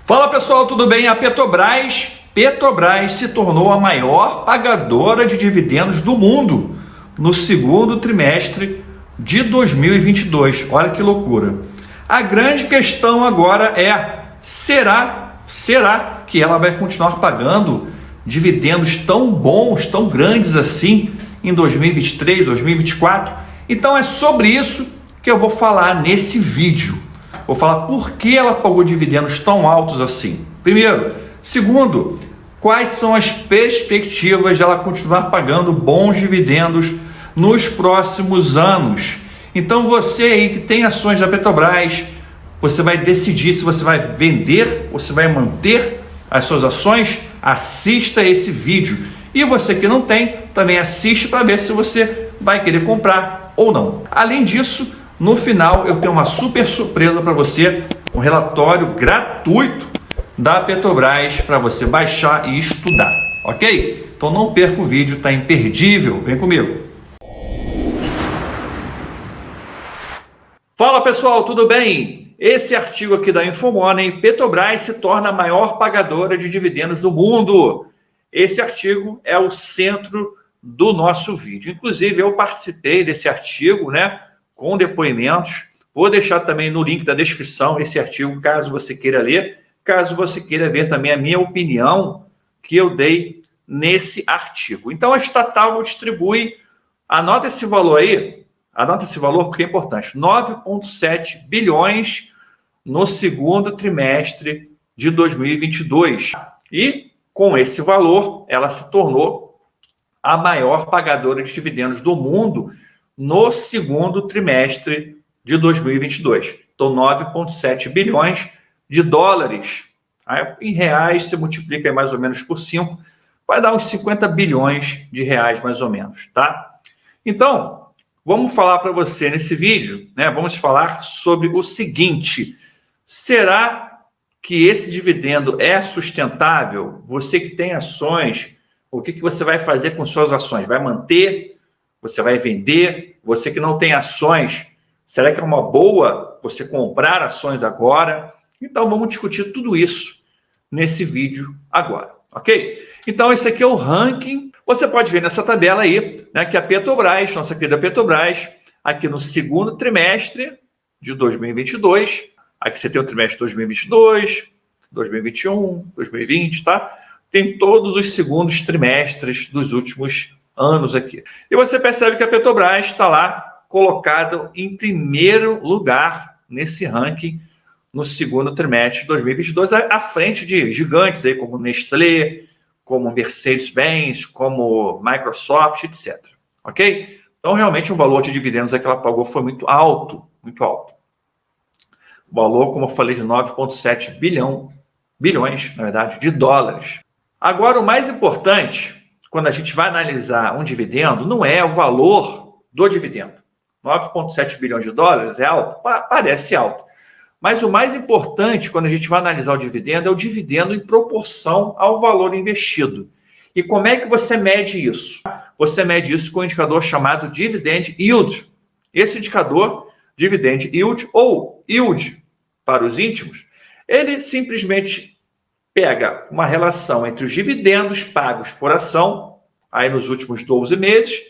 Fala pessoal, tudo bem? A Petrobras se tornou a maior pagadora de dividendos do mundo no segundo trimestre de 2022. Olha que loucura. A grande questão agora é, será que ela vai continuar pagando dividendos tão bons, tão grandes assim em 2023, 2024? Então é sobre isso que eu vou falar nesse vídeo. Vou falar por que ela pagou dividendos tão altos assim. Primeiro. Segundo, quais são as perspectivas de ela continuar pagando bons dividendos nos próximos anos. Então você aí que tem ações da Petrobras, você vai decidir se você vai vender ou se vai manter as suas ações. Assista esse vídeo. E você que não tem, também assiste para ver se você vai querer comprar ou não. Além disso, no final eu tenho uma super surpresa para você, um relatório gratuito da Petrobras para você baixar e estudar, ok? Então não perca o vídeo, está imperdível, vem comigo. Fala pessoal, tudo bem? Esse artigo aqui da Infomoney, Petrobras se torna a maior pagadora de dividendos do mundo. Esse artigo é o centro do nosso vídeo. Inclusive eu participei desse artigo, né? Com depoimentos. Vou deixar também no link da descrição esse artigo, caso você queira ler, caso você queira ver também a minha opinião que eu dei nesse artigo. Então, a estatal distribui, anota esse valor aí, anota esse valor porque é importante, 9,7 bilhões no segundo trimestre de 2022. E, com esse valor, ela se tornou a maior pagadora de dividendos do mundo no segundo trimestre de 2022. Então, 9,7 bilhões de dólares. Aí, em reais, você multiplica aí mais ou menos por 5, vai dar uns 50 bilhões de reais, mais ou menos, tá? Então, vamos falar para você nesse vídeo, né? Vamos falar sobre o seguinte: será que esse dividendo é sustentável? Você que tem ações, o que você vai fazer com suas ações? Vai manter? Você vai vender? Você que não tem ações, será que é uma boa você comprar ações agora? Então vamos discutir tudo isso nesse vídeo agora, ok? Então esse aqui é o ranking. Você pode ver nessa tabela aí, né, que a Petrobras, nossa querida Petrobras, aqui no segundo trimestre de 2022, aqui você tem o trimestre de 2022, 2021, 2020, tá? Tem todos os segundos trimestres dos últimos anos aqui. E você percebe que a Petrobras está lá colocada em primeiro lugar nesse ranking no segundo trimestre de 2022, à frente de gigantes aí como Nestlé, como Mercedes-Benz, como Microsoft, etc. Ok? Então, realmente, o valor de dividendos que ela pagou foi muito alto, muito alto. O valor, como eu falei, de 9,7 bilhões, na verdade, de dólares. Agora, o mais importante, quando a gente vai analisar um dividendo, não é o valor do dividendo. 9,7 bilhões de dólares é alto? Parece alto. Mas o mais importante, quando a gente vai analisar o dividendo, é o dividendo em proporção ao valor investido. E como é que você mede isso? Você mede isso com um indicador chamado Dividend Yield. Esse indicador, Dividend Yield, ou Yield para os íntimos, ele simplesmente pega uma relação entre os dividendos pagos por ação, aí nos últimos 12 meses,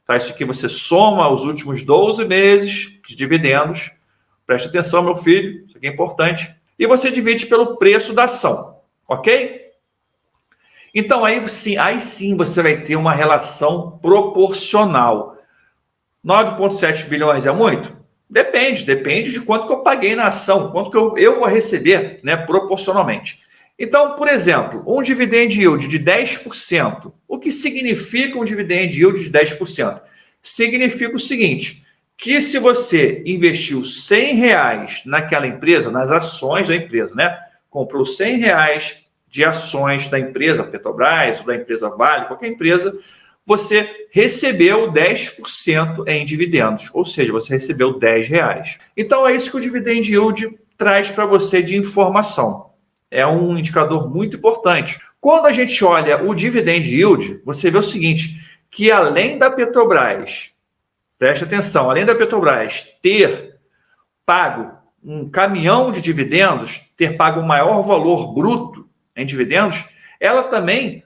tá? Isso aqui você soma os últimos 12 meses de dividendos. Preste atenção, meu filho, isso aqui é importante. E você divide pelo preço da ação, ok? Então, aí sim você vai ter uma relação proporcional. 9,7 bilhões é muito? Depende de quanto que eu paguei na ação, quanto que eu vou receber, né, proporcionalmente. Então, por exemplo, um dividend yield de 10%. O que significa um dividend yield de 10%? Significa o seguinte: que se você investiu R$100 naquela empresa, nas ações da empresa, né? Comprou R$100 de ações da empresa Petrobras, ou da empresa Vale, qualquer empresa, você recebeu 10% em dividendos, ou seja, você recebeu R$10. Então é isso que o Dividend Yield traz para você de informação. É um indicador muito importante. Quando a gente olha o Dividend Yield, você vê o seguinte, que além da Petrobras, preste atenção, além da Petrobras ter pago um caminhão de dividendos, ter pago o maior valor bruto em dividendos, ela também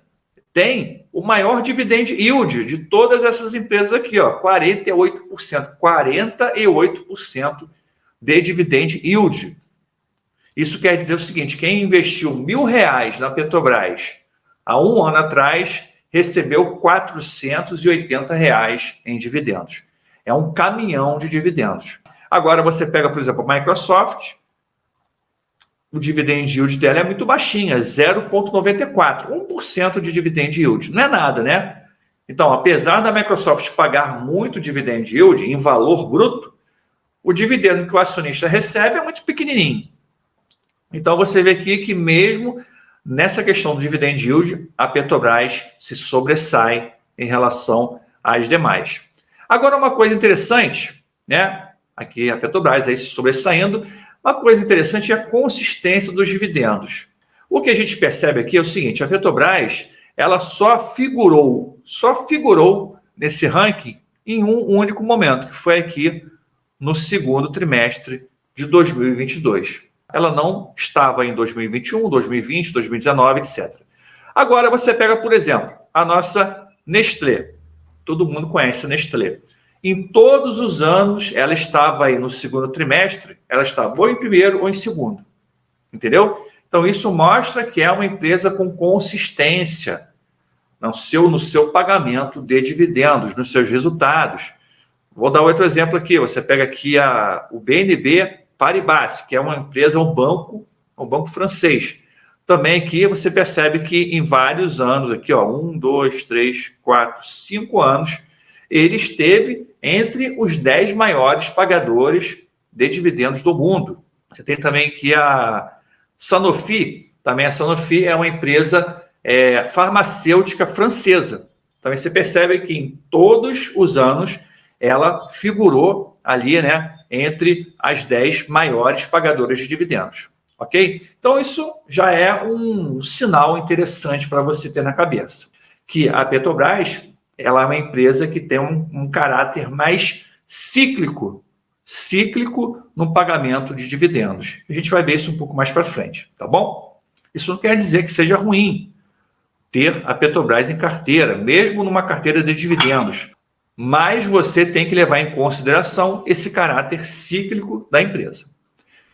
tem o maior dividend yield de todas essas empresas aqui, ó, 48%. 48% de dividend yield. Isso quer dizer o seguinte, quem investiu R$1.000 na Petrobras há um ano atrás, recebeu R$480 em dividendos. É um caminhão de dividendos. Agora você pega, por exemplo, a Microsoft, o dividend yield dela é muito baixinha, 0,94, 1% de dividend yield. Não é nada, né? Então, apesar da Microsoft pagar muito dividend yield em valor bruto, o dividendo que o acionista recebe é muito pequenininho. Então, você vê aqui que mesmo nessa questão do dividend yield, a Petrobras se sobressai em relação às demais. Agora, uma coisa interessante, né? Aqui a Petrobras aí se sobressaindo. Uma coisa interessante é a consistência dos dividendos. O que a gente percebe aqui é o seguinte, a Petrobras, ela só figurou nesse ranking em um único momento, que foi aqui no segundo trimestre de 2022. Ela não estava em 2021, 2020, 2019, etc. Agora você pega, por exemplo, a nossa Nestlé. Todo mundo conhece a Nestlé. Em todos os anos, ela estava aí no segundo trimestre, ela estava ou em primeiro ou em segundo. Entendeu? Então, isso mostra que é uma empresa com consistência no seu pagamento de dividendos, nos seus resultados. Vou dar outro exemplo aqui. Você pega aqui o BNP Paribas, que é uma empresa, um banco francês. Também aqui você percebe que em vários anos, aqui, ó, 1, 2, 3, 4, 5 anos, ele esteve entre os 10 maiores pagadores de dividendos do mundo. Você tem também aqui a Sanofi. Também a Sanofi é uma empresa farmacêutica francesa. Também você percebe que em todos os anos ela figurou ali, né, entre as 10 maiores pagadoras de dividendos. Ok? Então, isso já é um sinal interessante para você ter na cabeça. Que a Petrobras, ela é uma empresa que tem um caráter mais cíclico no pagamento de dividendos. A gente vai ver isso um pouco mais para frente, tá bom? Isso não quer dizer que seja ruim ter a Petrobras em carteira, mesmo numa carteira de dividendos. Mas você tem que levar em consideração esse caráter cíclico da empresa.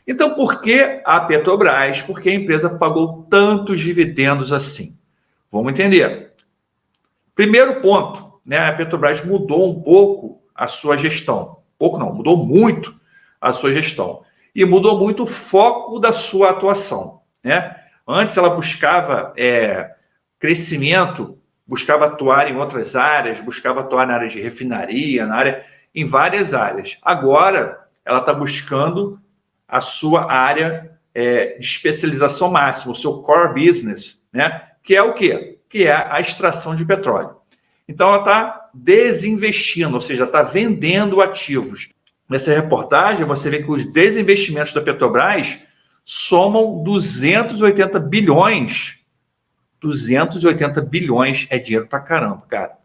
Então, por que a Petrobras? Por que a empresa pagou tantos dividendos assim? Vamos entender. Primeiro ponto, né? A Petrobras mudou um pouco a sua gestão. Pouco não, mudou muito a sua gestão. E mudou muito o foco da sua atuação, né? Antes ela buscava crescimento, buscava atuar em outras áreas, buscava atuar na área de refinaria, em várias áreas. Agora, ela está buscando a sua área de especialização máxima, o seu core business, né? Que é o quê? Que é a extração de petróleo. Então, ela está desinvestindo, ou seja, está vendendo ativos. Nessa reportagem, você vê que os desinvestimentos da Petrobras somam 280 bilhões. 280 bilhões é dinheiro pra caramba, cara.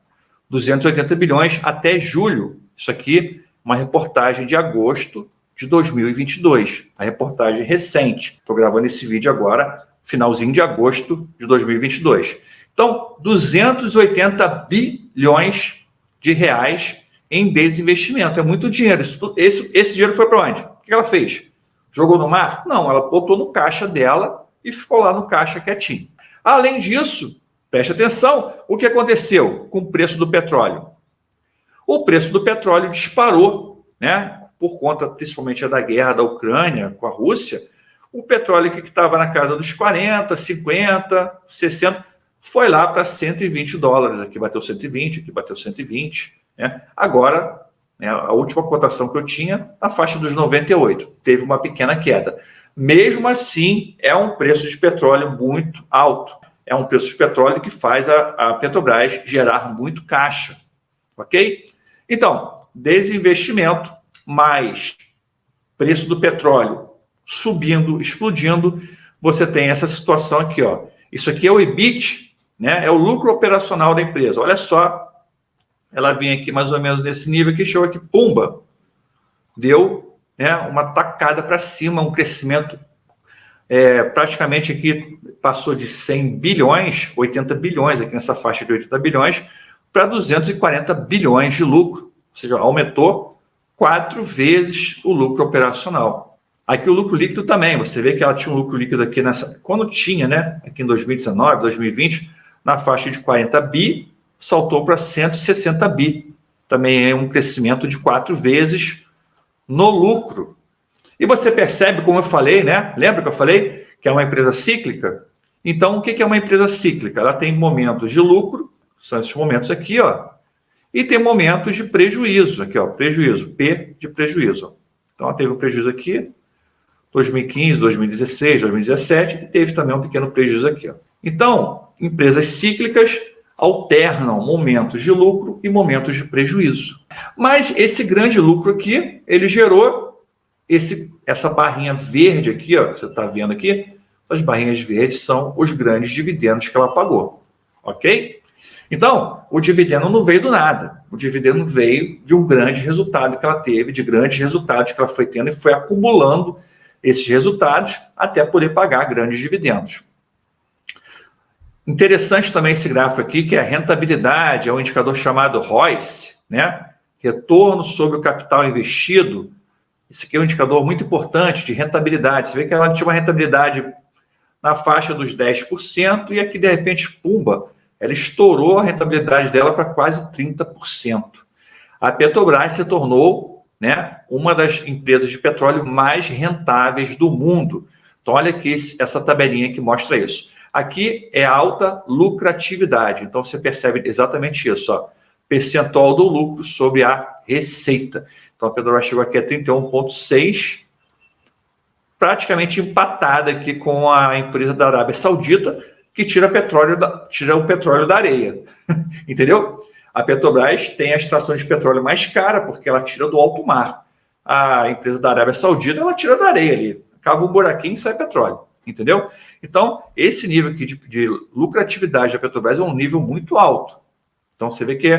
280 bilhões até julho. Isso aqui, uma reportagem de agosto de 2022. A reportagem recente. Estou gravando esse vídeo agora, finalzinho de agosto de 2022. Então, 280 bilhões de reais em desinvestimento. É muito dinheiro. Esse dinheiro foi para onde? O que ela fez? Jogou no mar? Não, ela botou no caixa dela e ficou lá no caixa quietinho. Além disso, preste atenção, o que aconteceu com o preço do petróleo? O preço do petróleo disparou, né? Por conta principalmente da guerra da Ucrânia com a Rússia. O petróleo que estava na casa dos 40, 50, 60, foi lá para $120. Aqui bateu 120, aqui bateu 120. Né? Agora, né, a última cotação que eu tinha, na faixa dos 98. Teve uma pequena queda. Mesmo assim, é um preço de petróleo muito alto. É um preço de petróleo que faz a Petrobras gerar muito caixa. Ok? Então, desinvestimento mais preço do petróleo subindo, explodindo, você tem essa situação aqui, ó. Isso aqui é o EBIT, né? É o lucro operacional da empresa. Olha só, ela vem aqui mais ou menos nesse nível aqui, chegou aqui, pumba, deu né, uma tacada para cima, um crescimento praticamente aqui passou de 100 bilhões, 80 bilhões, aqui nessa faixa de 80 bilhões, para 240 bilhões de lucro, ou seja, aumentou 4 vezes o lucro operacional. Aqui o lucro líquido também, você vê que ela tinha um lucro líquido aqui quando tinha, né, aqui em 2019, 2020, na faixa de 40 bi, saltou para 160 bi. Também é um crescimento de 4 vezes no lucro. E você percebe, como eu falei, né? Lembra que eu falei que é uma empresa cíclica? Então, o que é uma empresa cíclica? Ela tem momentos de lucro, são esses momentos aqui, ó, e tem momentos de prejuízo, aqui, ó, prejuízo, P de prejuízo. Então, ela teve um prejuízo aqui, 2015, 2016, 2017, e teve também um pequeno prejuízo aqui, ó. Então, empresas cíclicas alternam momentos de lucro e momentos de prejuízo. Mas esse grande lucro aqui, ele gerou essa barrinha verde aqui, ó, que você está vendo aqui, as barrinhas verdes são os grandes dividendos que ela pagou, ok? Então, o dividendo não veio do nada, o dividendo veio de um grande resultado que ela teve, de grandes resultados que ela foi tendo e foi acumulando esses resultados até poder pagar grandes dividendos. Interessante também esse gráfico aqui, que é a rentabilidade, é um indicador chamado ROIC, né? Retorno sobre o capital investido. Isso aqui é um indicador muito importante de rentabilidade. Você vê que ela tinha uma rentabilidade na faixa dos 10% e aqui, de repente, pumba, ela estourou a rentabilidade dela para quase 30%. A Petrobras se tornou, né, uma das empresas de petróleo mais rentáveis do mundo. Então, olha aqui essa tabelinha que mostra isso. Aqui é alta lucratividade. Então, você percebe exatamente isso, ó, percentual do lucro sobre a receita. Então, a Petrobras chegou aqui a 31,6%, praticamente empatada aqui com a empresa da Arábia Saudita, que tira o petróleo da areia. Entendeu? A Petrobras tem a extração de petróleo mais cara, porque ela tira do alto mar. A empresa da Arábia Saudita, ela tira da areia ali. Cava um buraquinho e sai petróleo. Entendeu? Então, esse nível aqui de lucratividade da Petrobras é um nível muito alto. Então, você vê que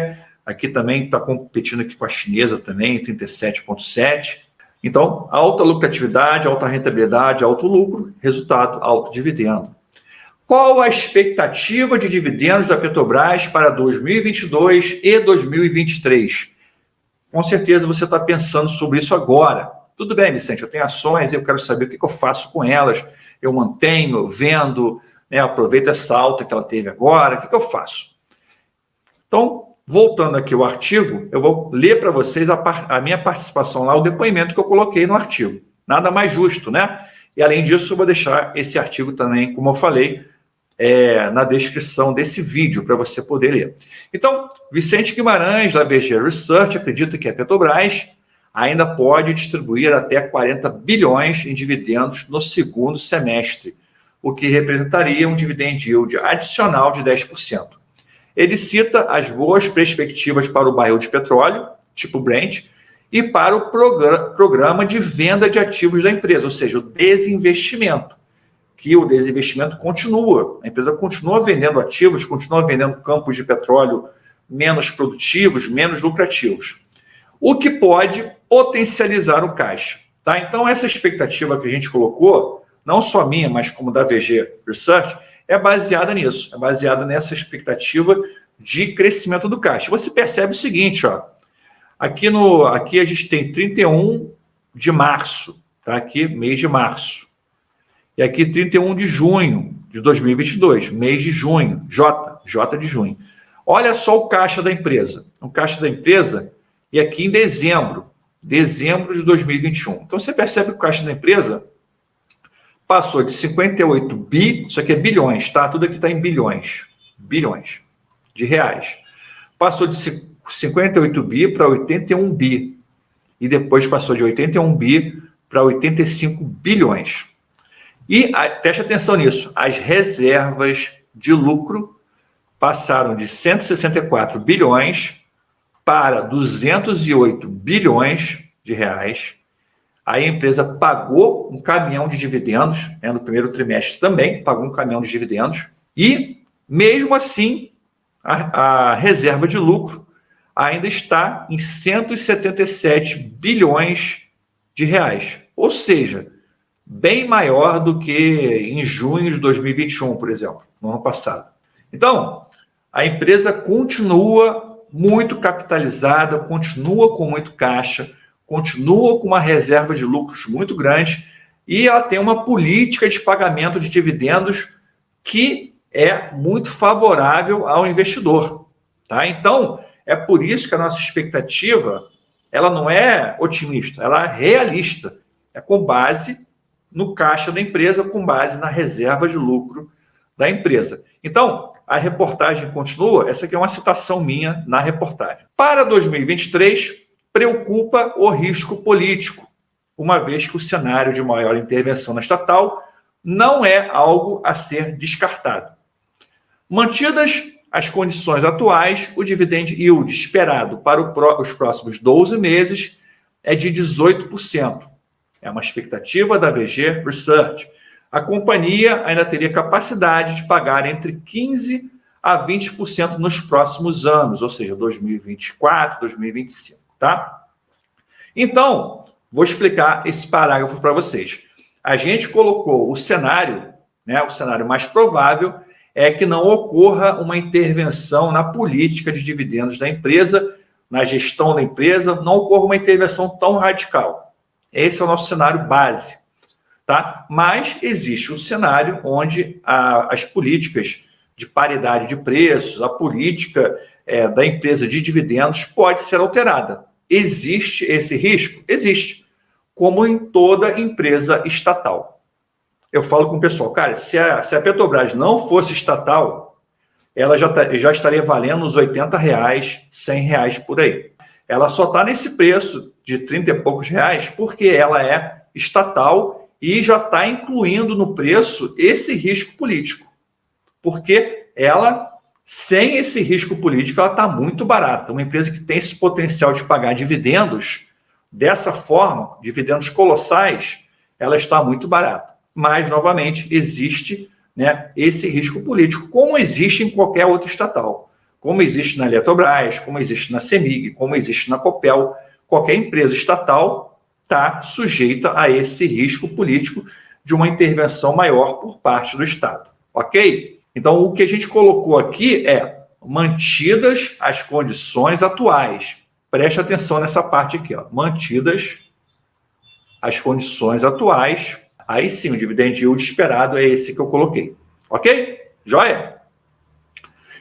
aqui também está competindo aqui com a chinesa também, 37,7%. Então, alta lucratividade, alta rentabilidade, alto lucro, resultado, alto dividendo. Qual a expectativa de dividendos da Petrobras para 2022 e 2023? Com certeza você está pensando sobre isso agora. Tudo bem, Vicente, eu tenho ações, eu quero saber o que eu faço com elas. Eu mantenho, eu vendo, né, aproveito essa alta que ela teve agora, o que eu faço? Então, voltando aqui ao artigo, eu vou ler para vocês a minha participação lá, o depoimento que eu coloquei no artigo. Nada mais justo, né? E além disso, eu vou deixar esse artigo também, como eu falei, na descrição desse vídeo, para você poder ler. Então, Vicente Guimarães, da BG Research, acredita que a Petrobras ainda pode distribuir até 40 bilhões em dividendos no segundo semestre, o que representaria um dividend yield adicional de 10%. Ele cita as boas perspectivas para o barril de petróleo, tipo Brent, e para o programa de venda de ativos da empresa, ou seja, o desinvestimento, que o desinvestimento continua. A empresa continua vendendo ativos, continua vendendo campos de petróleo menos produtivos, menos lucrativos, o que pode potencializar o caixa. Tá? Então, essa expectativa que a gente colocou, não só minha, mas como da VG Research, é baseada nisso, é baseada nessa expectativa de crescimento do caixa. Você percebe o seguinte, ó, aqui a gente tem 31 de março, tá? Aqui, mês de março. E aqui 31 de junho de 2022, mês de junho, J de junho. Olha só o caixa da empresa. O caixa da empresa, e aqui em dezembro de 2021. Então, você percebe que o caixa da empresa passou de 58 bi, isso aqui é bilhões, tá? Tudo aqui está em bilhões de reais. Passou de 58 bi para 81 bi. E depois passou de 81 bi para 85 bilhões. E preste atenção nisso, as reservas de lucro passaram de 164 bilhões para 208 bilhões de reais. A empresa pagou um caminhão de dividendos, né, no primeiro trimestre também, pagou um caminhão de dividendos, e mesmo assim, a reserva de lucro ainda está em 177 bilhões Ou seja, bem maior do que em junho de 2021, por exemplo, no ano passado. Então, a empresa continua muito capitalizada, continua com muito caixa, continua com uma reserva de lucros muito grande e ela tem uma política de pagamento de dividendos que é muito favorável ao investidor. Tá? Então, é por isso que a nossa expectativa ela não é otimista, ela é realista. É com base no caixa da empresa, com base na reserva de lucro da empresa. Então, a reportagem continua, essa aqui é uma citação minha na reportagem. Para 2023, preocupa o risco político, uma vez que o cenário de maior intervenção na estatal não é algo a ser descartado. Mantidas as condições atuais, o dividend yield esperado para os próximos 12 meses é de 18%. É uma expectativa da VG Research. A companhia ainda teria capacidade de pagar entre 15% a 20% nos próximos anos, ou seja, 2024, 2025, tá? Então, vou explicar esse parágrafo para vocês. A gente colocou o cenário, né, o cenário mais provável é que não ocorra uma intervenção na política de dividendos da empresa, na gestão da empresa, não ocorra uma intervenção tão radical. Esse é o nosso cenário base. Tá? Mas existe um cenário onde as políticas de paridade de preços, a política da empresa de dividendos pode ser alterada. Existe esse risco? Existe, como em toda empresa estatal. Eu falo com o pessoal, cara, se a Petrobras não fosse estatal, ela já estaria valendo uns R$80, R$100 por aí. Ela só está nesse preço de 30 e poucos reais porque ela é estatal e já está incluindo no preço esse risco político. Porque ela, sem esse risco político, ela está muito barata. Uma empresa que tem esse potencial de pagar dividendos, dessa forma, dividendos colossais, ela está muito barata. Mas, novamente, existe, né, esse risco político, como existe em qualquer outra estatal. Como existe na Eletrobras, como existe na CEMIG, como existe na Copel. Qualquer empresa estatal está sujeita a esse risco político de uma intervenção maior por parte do Estado. Ok? Então, o que a gente colocou aqui é mantidas as condições atuais. Preste atenção nessa parte aqui, ó. Mantidas as condições atuais. Aí sim, o dividend yield esperado é esse que eu coloquei. Ok? Joia?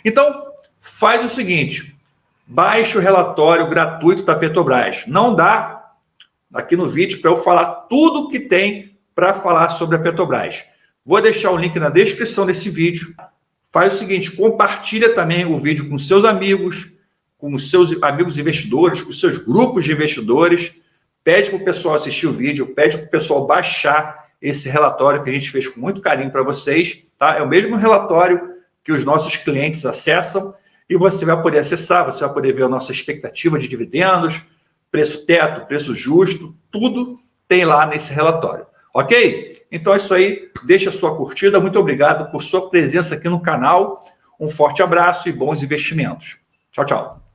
Então, faz o seguinte. Baixe o relatório gratuito da Petrobras. Não dá aqui no vídeo para eu falar tudo que tem para falar sobre a Petrobras. Vou deixar o link na descrição desse vídeo. Faz o seguinte, compartilha também o vídeo com seus amigos, com os seus amigos investidores, com os seus grupos de investidores. Pede para o pessoal assistir o vídeo, pede para o pessoal baixar esse relatório que a gente fez com muito carinho para vocês. Tá? É o mesmo relatório que os nossos clientes acessam e você vai poder acessar, você vai poder ver a nossa expectativa de dividendos, preço teto, preço justo, tudo tem lá nesse relatório. Ok? Então é isso aí, deixa a sua curtida, muito obrigado por sua presença aqui no canal, um forte abraço e bons investimentos. Tchau, tchau.